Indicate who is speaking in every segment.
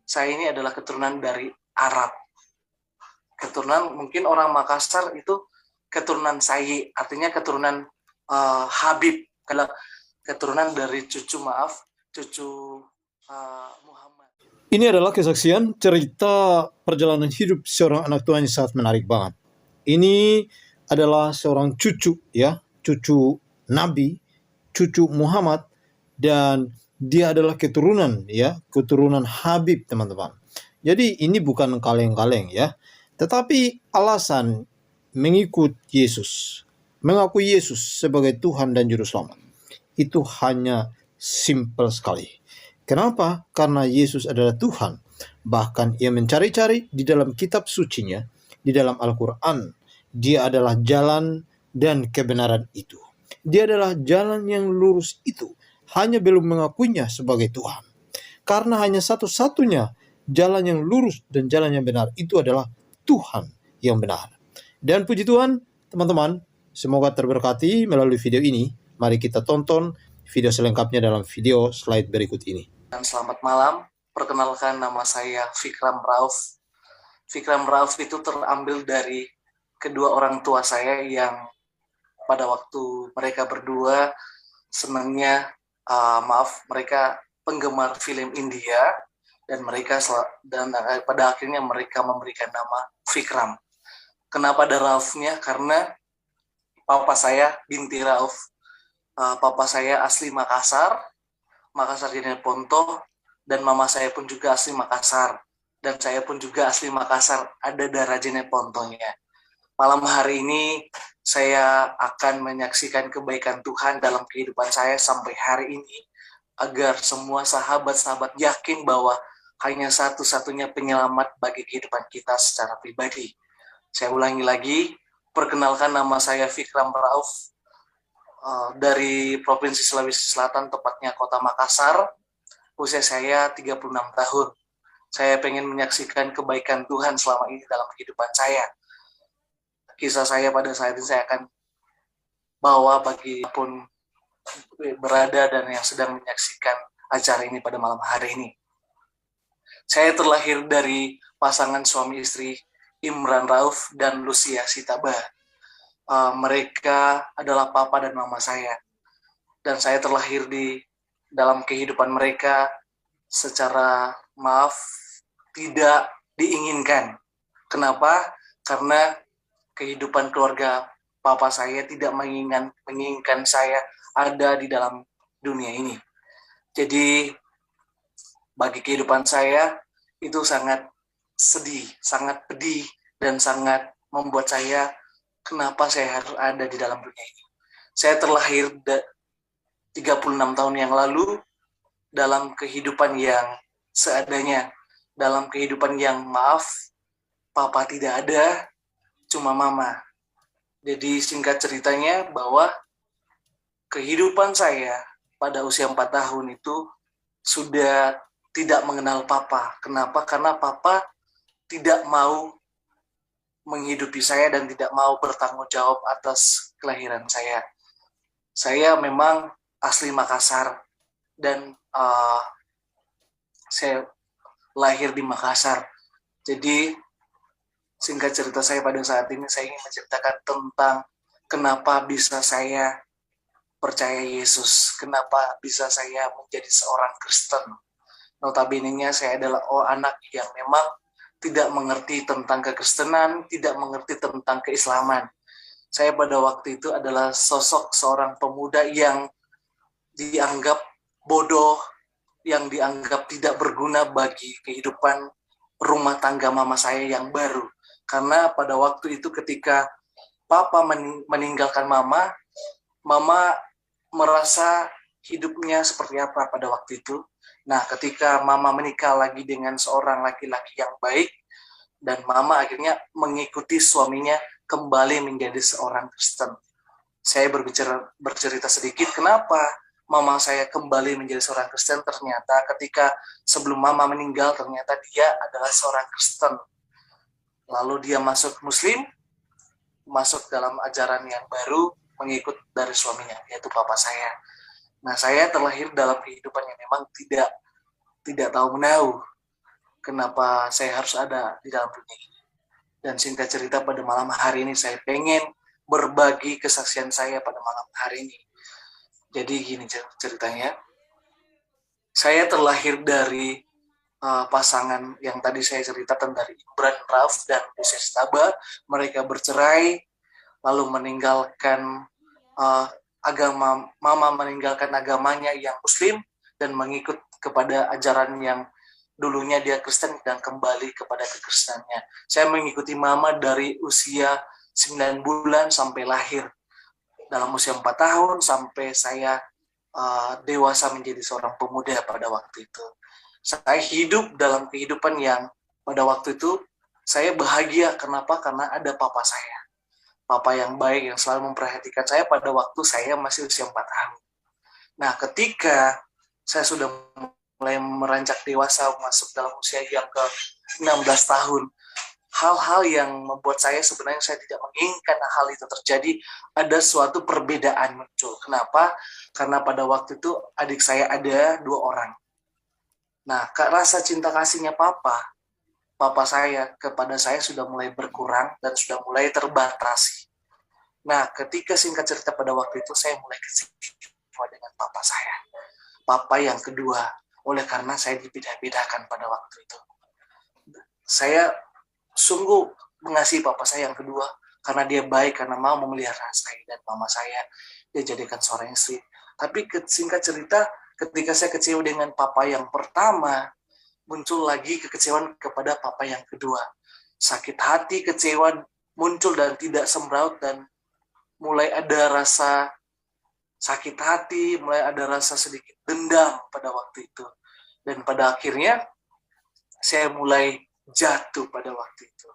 Speaker 1: saya ini adalah keturunan dari Arab. Keturunan mungkin orang Makassar itu keturunan Sayi, artinya keturunan Habib, kalau keturunan dari cucu Muhammad.
Speaker 2: Ini adalah kesaksian cerita perjalanan hidup seorang anak Tuhan yang sangat menarik banget. Ini adalah seorang cucu Nabi, cucu Muhammad, dan dia adalah keturunan Habib, teman-teman. Jadi ini bukan kaleng-kaleng ya. Tetapi alasan mengikut Yesus, mengaku Yesus sebagai Tuhan dan Juru Selamat, itu hanya simpel sekali. Kenapa? Karena Yesus adalah Tuhan. Bahkan ia mencari-cari di dalam kitab sucinya, di dalam Al-Quran. Dia adalah jalan dan kebenaran itu. Dia adalah jalan yang lurus itu. Hanya belum mengakuinya sebagai Tuhan. Karena hanya satu-satunya jalan yang lurus dan jalan yang benar itu adalah Tuhan yang benar. Dan puji Tuhan, teman-teman, semoga terberkati melalui video ini. Mari kita tonton video selengkapnya dalam video slide berikut ini.
Speaker 1: Dan selamat malam, perkenalkan nama saya Fikram Rauf. Fikram Rauf itu terambil dari kedua orang tua saya yang pada waktu mereka berdua senangnya, mereka penggemar film India, dan pada akhirnya mereka memberikan nama Fikram. Kenapa ada Raufnya? Karena papa saya binti Rauf. Papa saya asli Makassar Jeneponto, dan mama saya pun juga asli Makassar, dan saya pun juga asli Makassar, ada darah Jenepontonya. Malam hari ini saya akan menyaksikan kebaikan Tuhan dalam kehidupan saya sampai hari ini, agar semua sahabat-sahabat yakin bahwa hanya satu-satunya penyelamat bagi kehidupan kita secara pribadi. Saya ulangi lagi, perkenalkan nama saya Fikram Rauf, dari Provinsi Sulawesi Selatan, tepatnya Kota Makassar. Usia saya 36 tahun. Saya pengen menyaksikan kebaikan Tuhan selama ini dalam kehidupan saya. Kisah saya pada saat ini saya akan bawa bagi pun berada dan yang sedang menyaksikan acara ini pada malam hari ini. Saya terlahir dari pasangan suami istri Imran Rauf dan Lucia Sitabah. Mereka adalah papa dan mama saya, dan saya terlahir di dalam kehidupan mereka secara tidak diinginkan. Kenapa? Karena kehidupan keluarga papa saya tidak menginginkan saya ada di dalam dunia ini. Jadi bagi kehidupan saya itu sangat sedih, sangat pedih, dan sangat membuat saya, kenapa saya harus ada di dalam dunia ini. Saya terlahir 36 tahun yang lalu dalam kehidupan yang seadanya, dalam kehidupan yang papa tidak ada, cuma mama. Jadi singkat ceritanya bahwa kehidupan saya pada usia 4 tahun itu sudah tidak mengenal papa. Kenapa? Karena papa tidak mau menghidupi saya dan tidak mau bertanggung jawab atas kelahiran saya. Saya memang asli Makassar, dan saya lahir di Makassar. Jadi singkat cerita saya pada saat ini, saya ingin menceritakan tentang kenapa bisa saya percaya Yesus, kenapa bisa saya menjadi seorang Kristen. Notabene-nya saya adalah anak yang memang tidak mengerti tentang kekristenan, tidak mengerti tentang keislaman. Saya pada waktu itu adalah sosok seorang pemuda yang dianggap bodoh, yang dianggap tidak berguna bagi kehidupan rumah tangga mama saya yang baru. Karena pada waktu itu ketika papa meninggalkan mama merasa hidupnya seperti apa pada waktu itu. Nah, ketika mama menikah lagi dengan seorang laki-laki yang baik, dan mama akhirnya mengikuti suaminya kembali menjadi seorang Kristen. Saya bercerita sedikit kenapa mama saya kembali menjadi seorang Kristen. Ternyata ketika sebelum mama meninggal, ternyata dia adalah seorang Kristen. Lalu dia masuk Muslim, masuk dalam ajaran yang baru, mengikut dari suaminya, yaitu papa saya. Nah, saya terlahir dalam kehidupan yang memang tidak tahu menahu. kenapa saya harus ada di dalam dunia ini. Dan singkat cerita pada malam hari ini saya pengen berbagi kesaksian saya pada malam hari ini. Jadi gini ceritanya, saya terlahir dari pasangan yang tadi saya ceritakan dari Imran Rauf dan Mrs. Taba. Mereka bercerai, lalu meninggalkan mama meninggalkan agamanya yang Muslim dan mengikut kepada ajaran yang dulunya dia Kristen dan kembali kepada kekristenannya. Saya mengikuti mama dari usia 9 bulan sampai lahir. Dalam usia 4 tahun sampai saya dewasa menjadi seorang pemuda pada waktu itu. Saya hidup dalam kehidupan yang pada waktu itu saya bahagia. Kenapa? Karena ada papa saya. Papa yang baik yang selalu memperhatikan saya pada waktu saya masih usia 4 tahun. Nah, ketika saya sudah mulai meranjak dewasa, masuk dalam usia yang ke 16 tahun, hal-hal yang membuat saya sebenarnya saya tidak menginginkan hal itu terjadi, ada suatu perbedaan muncul. Kenapa? Karena pada waktu itu adik saya ada 2 orang. Nah, rasa cinta kasihnya papa saya kepada saya sudah mulai berkurang dan sudah mulai terbatasi. Nah, ketika singkat cerita pada waktu itu saya mulai kecewa dengan papa saya. Papa yang kedua, oleh karena saya dibedakan pada waktu itu. Saya sungguh mengasihi papa saya yang kedua karena dia baik, karena mau memelihara saya dan mama saya. Dia jadikan seorang istri. Tapi singkat cerita, ketika saya kecewa dengan papa yang pertama, muncul lagi kekecewaan kepada papa yang kedua. Sakit hati, kecewa muncul dan tidak sembraut, dan mulai ada rasa sakit hati, mulai ada rasa sedikit dendam pada waktu itu. Dan pada akhirnya, saya mulai jatuh pada waktu itu.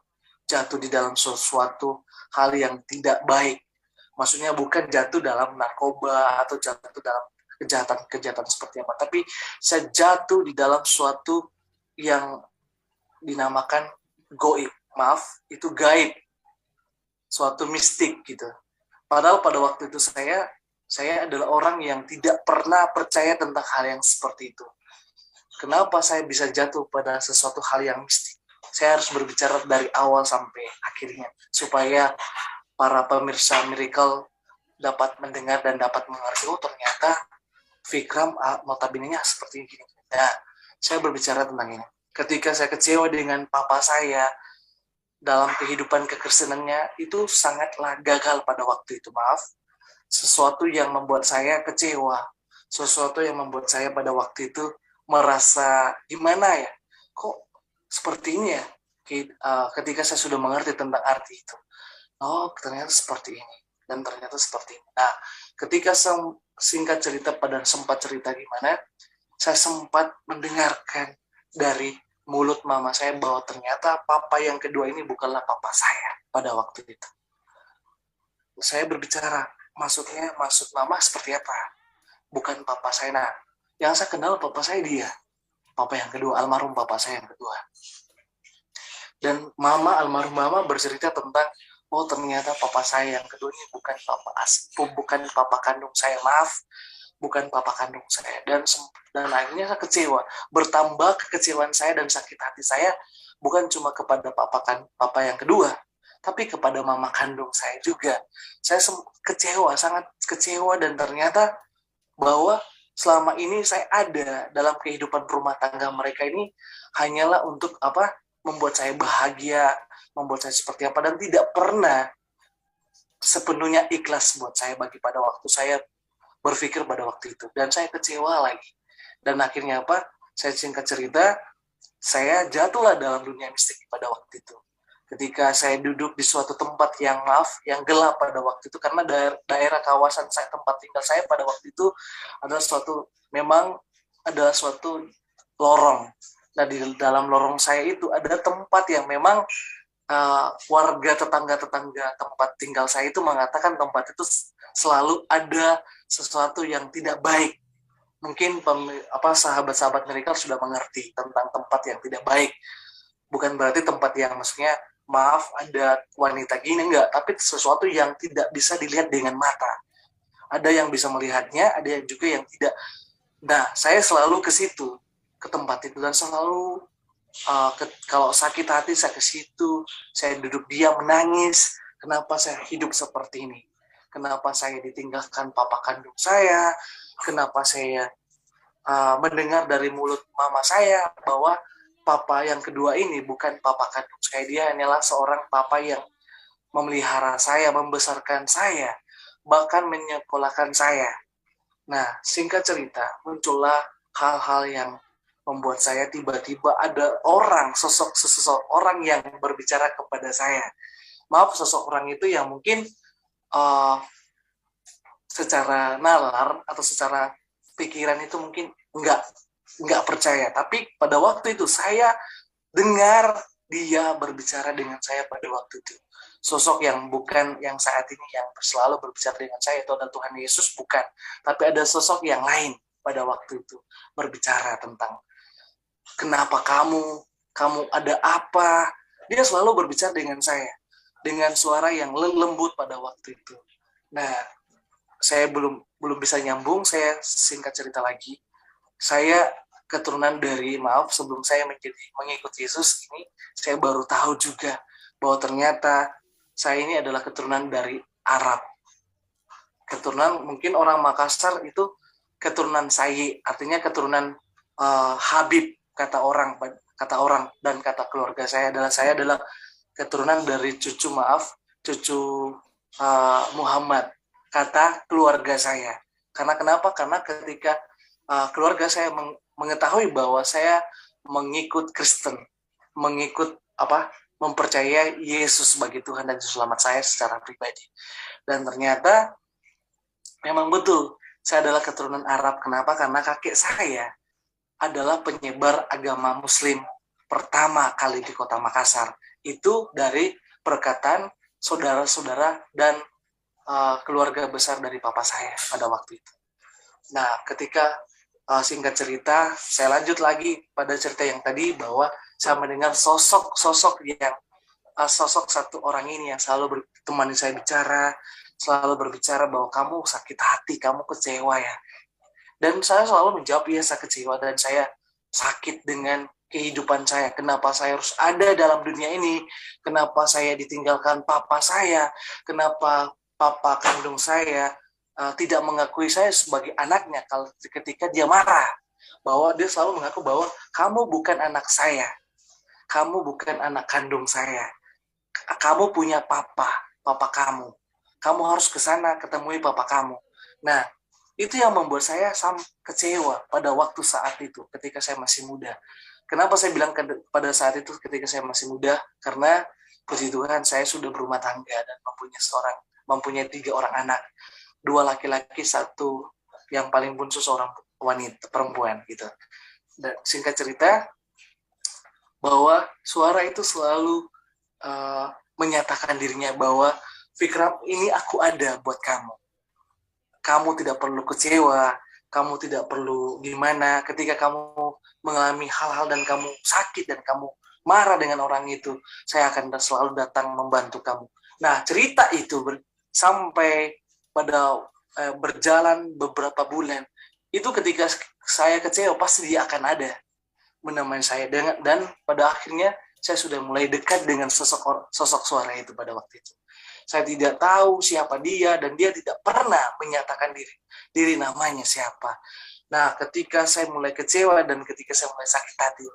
Speaker 1: Jatuh di dalam sesuatu hal yang tidak baik. Maksudnya bukan jatuh dalam narkoba atau jatuh dalam kejahatan seperti apa, tapi saya jatuh di dalam suatu yang dinamakan goib. Maaf, itu gaib. Suatu mistik gitu. Padahal pada waktu itu saya adalah orang yang tidak pernah percaya tentang hal yang seperti itu. Kenapa saya bisa jatuh pada sesuatu hal yang mistik? Saya harus berbicara dari awal sampai akhirnya supaya para pemirsa Miracle dapat mendengar dan dapat mengerti, oh ternyata Fikram notabene-nya seperti ini. Nah, saya berbicara tentang ini. Ketika saya kecewa dengan papa saya dalam kehidupan kekristenannya, itu sangatlah gagal pada waktu itu, maaf. Sesuatu yang membuat saya kecewa, sesuatu yang membuat saya pada waktu itu merasa gimana ya, kok seperti ini ya. Ketika saya sudah mengerti tentang arti itu, oh ternyata seperti ini dan ternyata seperti ini. Nah, ketika singkat cerita pada sempat cerita gimana, saya sempat mendengarkan dari mulut mama saya bahwa ternyata papa yang kedua ini bukanlah papa saya pada waktu itu. Saya berbicara, maksud mama seperti apa? Bukan papa saya. Nah, yang saya kenal papa saya dia, papa yang kedua, almarhum papa saya yang kedua. Dan almarhum mama bercerita tentang, oh ternyata papa saya yang kedua ini bukan papa kandung saya, maaf, bukan papa kandung saya. Dan akhirnya saya kecewa, bertambah kekecewaan saya dan sakit hati saya bukan cuma kepada papa yang kedua, tapi kepada mama kandung saya juga. Saya kecewa, sangat kecewa, dan ternyata bahwa selama ini saya ada dalam kehidupan rumah tangga mereka ini hanyalah untuk membuat saya bahagia, membuat saya seperti apa, dan tidak pernah sepenuhnya ikhlas buat saya bagi pada waktu saya berpikir pada waktu itu. Dan saya kecewa lagi. Dan akhirnya saya singkat cerita, saya jatuhlah dalam dunia mistik pada waktu itu. Ketika saya duduk di suatu tempat yang gelap pada waktu itu, karena daerah kawasan saya, tempat tinggal saya pada waktu itu adalah suatu lorong. Nah, di dalam lorong saya itu ada tempat yang memang warga tetangga-tetangga tempat tinggal saya itu mengatakan tempat itu selalu ada sesuatu yang tidak baik. Mungkin sahabat-sahabat mereka sudah mengerti tentang tempat yang tidak baik. Bukan berarti tempat yang maksudnya maaf ada wanita gini, enggak, tapi sesuatu yang tidak bisa dilihat dengan mata. Ada yang bisa melihatnya, ada yang juga yang tidak. Nah, saya selalu ke situ, ke tempat itu, dan selalu kalau sakit hati saya ke situ, saya duduk diam menangis. Kenapa saya hidup seperti ini? Kenapa saya ditinggalkan papa kandung saya? Kenapa saya mendengar dari mulut mama saya bahwa papa yang kedua ini bukan papa kandung saya, dia hanyalah seorang papa yang memelihara saya, membesarkan saya, bahkan menyekolahkan saya. Nah, singkat cerita, muncullah hal-hal yang membuat saya tiba-tiba ada sosok orang yang berbicara kepada saya. Maaf, sosok orang itu yang mungkin uh, secara nalar atau secara pikiran itu mungkin nggak percaya. Tapi pada waktu itu saya dengar dia berbicara dengan saya pada waktu itu. Sosok yang bukan yang saat ini yang selalu berbicara dengan saya itu adalah Tuhan Yesus, bukan. Tapi ada sosok yang lain pada waktu itu berbicara tentang kenapa kamu ada apa. Dia selalu berbicara dengan saya dengan suara yang lembut pada waktu itu. Nah, saya belum bisa nyambung, saya singkat cerita lagi. Saya keturunan dari, maaf, sebelum saya mengikuti Yesus ini, saya baru tahu juga bahwa ternyata saya ini adalah keturunan dari Arab. Keturunan, mungkin orang Makassar itu keturunan Sayi, artinya keturunan Habib, kata orang dan kata keluarga saya adalah keturunan dari cucu Muhammad, kata keluarga saya. Kenapa? Karena ketika keluarga saya mengetahui bahwa saya mengikut Kristen, mempercayai Yesus sebagai Tuhan dan Juru Selamat saya secara pribadi. Dan ternyata memang betul, saya adalah keturunan Arab. Kenapa? Karena kakek saya adalah penyebar agama Muslim pertama kali di kota Makassar. Itu dari perkataan saudara-saudara dan keluarga besar dari papa saya pada waktu itu. Nah, ketika singkat cerita, saya lanjut lagi pada cerita yang tadi bahwa saya mendengar sosok satu orang ini yang selalu bertemani saya bicara, selalu berbicara bahwa kamu sakit hati, kamu kecewa ya. Dan saya selalu menjawab, ya saya kecewa dan saya sakit dengan kehidupan saya. Kenapa saya harus ada dalam dunia ini? Kenapa saya ditinggalkan papa saya? Kenapa papa kandung saya tidak mengakui saya sebagai anaknya ketika dia marah? Bahwa dia selalu mengaku bahwa kamu bukan anak saya. Kamu bukan anak kandung saya. Kamu punya papa kamu. Kamu harus ke sana ketemui papa kamu. Nah, itu yang membuat saya kecewa pada waktu saat itu ketika saya masih muda. Kenapa saya bilang pada saat itu ketika saya masih muda? Karena puji Tuhan saya sudah berumah tangga dan mempunyai 3 orang anak, 2 laki-laki, 1 yang paling bungsu seorang wanita perempuan gitu. Dan singkat cerita bahwa suara itu selalu menyatakan dirinya bahwa Fikram, ini aku ada buat kamu. Kamu tidak perlu kecewa, kamu tidak perlu gimana ketika kamu mengalami hal-hal dan kamu sakit dan kamu marah dengan orang itu, saya akan selalu datang membantu kamu. Nah, cerita itu sampai pada berjalan beberapa bulan. Itu ketika saya kecewa, pasti dia akan ada menemani saya. Dan pada akhirnya saya sudah mulai dekat dengan sosok suara itu pada waktu itu. Saya tidak tahu siapa dia dan dia tidak pernah menyatakan diri namanya siapa. Nah, ketika saya mulai kecewa dan ketika saya mulai sakit hati,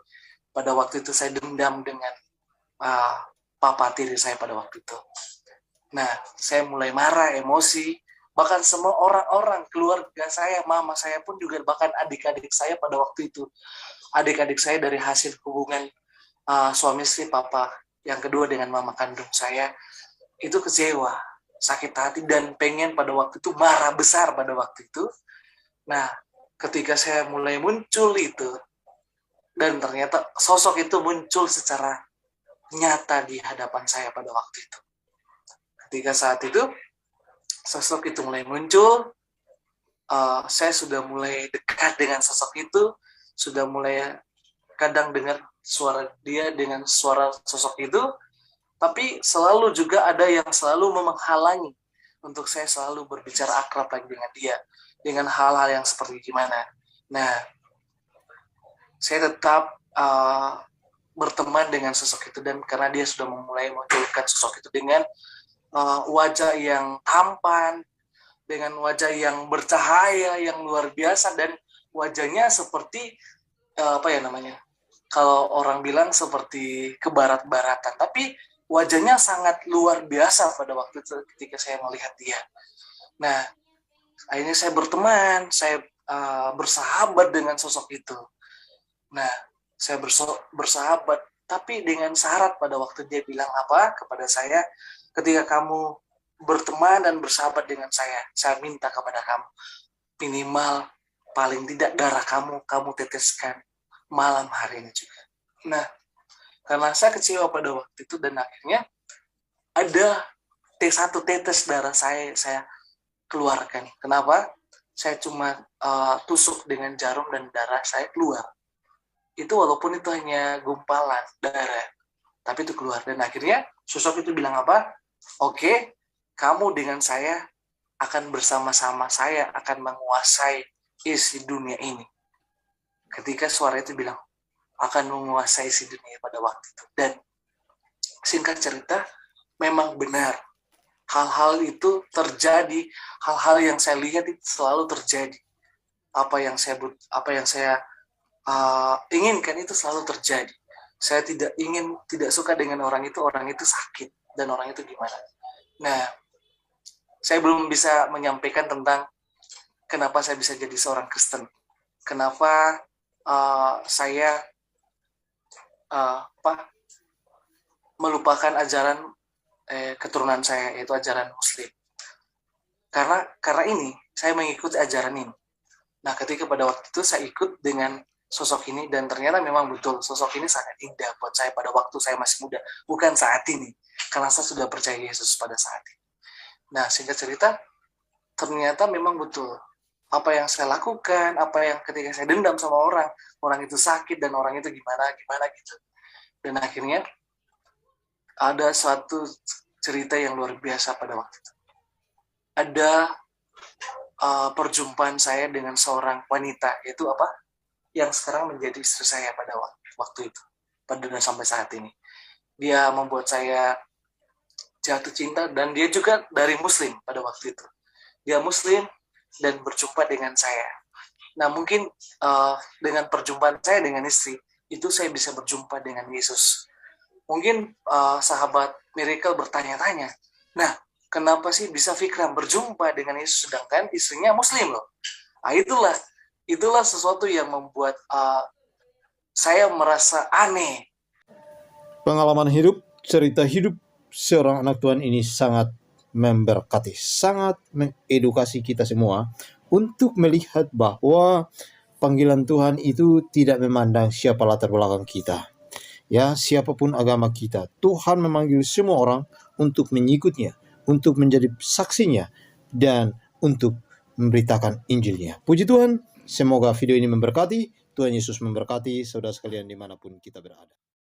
Speaker 1: pada waktu itu saya dendam dengan papa tiri saya pada waktu itu. Nah, saya mulai marah, emosi, bahkan semua orang-orang keluarga saya, mama saya pun juga, bahkan adik-adik saya pada waktu itu. Adik-adik saya dari hasil hubungan suami istri papa yang kedua dengan mama kandung saya, itu kecewa, sakit hati, dan pengen pada waktu itu marah besar pada waktu itu. Nah, ketika saya mulai muncul itu, dan ternyata sosok itu muncul secara nyata di hadapan saya pada waktu itu. Ketika saat itu, sosok itu mulai muncul, saya sudah mulai dekat dengan sosok itu, sudah mulai kadang dengar suara dia dengan suara sosok itu, tapi selalu juga ada yang selalu menghalangi untuk saya selalu berbicara akrab lagi dengan dia, dengan hal-hal yang seperti gimana. Nah, saya tetap berteman dengan sosok itu, dan karena dia sudah memulai munculkan sosok itu dengan wajah yang tampan, dengan wajah yang bercahaya yang luar biasa, dan wajahnya seperti apa ya namanya, kalau orang bilang seperti kebarat-baratan, tapi wajahnya sangat luar biasa pada waktu itu ketika saya melihat dia. Nah, akhirnya saya berteman, saya bersahabat dengan sosok itu. Nah, saya bersahabat, tapi dengan syarat pada waktu dia bilang apa kepada saya, ketika kamu berteman dan bersahabat dengan saya minta kepada kamu, minimal paling tidak darah kamu teteskan malam hari ini juga. Nah, karena saya kecewa pada waktu itu, dan akhirnya ada satu tetes darah saya keluarkan. Kenapa? Saya cuma tusuk dengan jarum dan darah saya keluar. Itu walaupun itu hanya gumpalan darah, tapi itu keluar. Dan akhirnya sosok itu bilang apa? Oke, kamu dengan saya akan bersama-sama, saya akan menguasai isi dunia ini. Ketika suara itu bilang akan menguasai isi dunia pada waktu itu. Dan singkat cerita, memang benar. Hal-hal itu terjadi, hal-hal yang saya lihat itu selalu terjadi. Apa yang saya inginkan itu selalu terjadi. Saya tidak suka dengan orang itu sakit, dan orang itu gimana. Nah, saya belum bisa menyampaikan tentang kenapa saya bisa jadi seorang Kristen. Kenapa saya melupakan ajaran keturunan saya, yaitu ajaran Muslim. Karena ini saya mengikuti ajaran ini. Nah, ketika pada waktu itu saya ikut dengan sosok ini, dan ternyata memang betul sosok ini sangat indah buat saya pada waktu saya masih muda, bukan saat ini, karena saya sudah percaya Yesus pada saat ini. Nah, singkat cerita, ternyata memang betul apa yang saya lakukan, apa yang ketika saya dendam sama orang itu sakit, dan orang itu gimana gitu. Dan akhirnya ada suatu cerita yang luar biasa pada waktu itu. Ada perjumpaan saya dengan seorang wanita, yaitu yang sekarang menjadi istri saya pada waktu itu, dan sampai saat ini. Dia membuat saya jatuh cinta, dan dia juga dari Muslim pada waktu itu. Dia Muslim dan berjumpa dengan saya. Nah, mungkin dengan perjumpaan saya dengan istri, itu saya bisa berjumpa dengan Yesus. Mungkin sahabat Miracle bertanya-tanya, nah, kenapa sih bisa Fikram berjumpa dengan Yesus sedangkan istrinya Muslim loh? Nah, itulah sesuatu yang membuat saya merasa aneh.
Speaker 2: Pengalaman hidup, cerita hidup seorang anak Tuhan ini sangat memberkati, sangat mengedukasi kita semua untuk melihat bahwa panggilan Tuhan itu tidak memandang siapa latar belakang kita. Ya, siapapun agama kita, Tuhan memanggil semua orang untuk mengikutnya, untuk menjadi saksinya, dan untuk memberitakan Injilnya. Puji Tuhan, semoga video ini memberkati. Tuhan Yesus memberkati saudara sekalian dimanapun kita berada.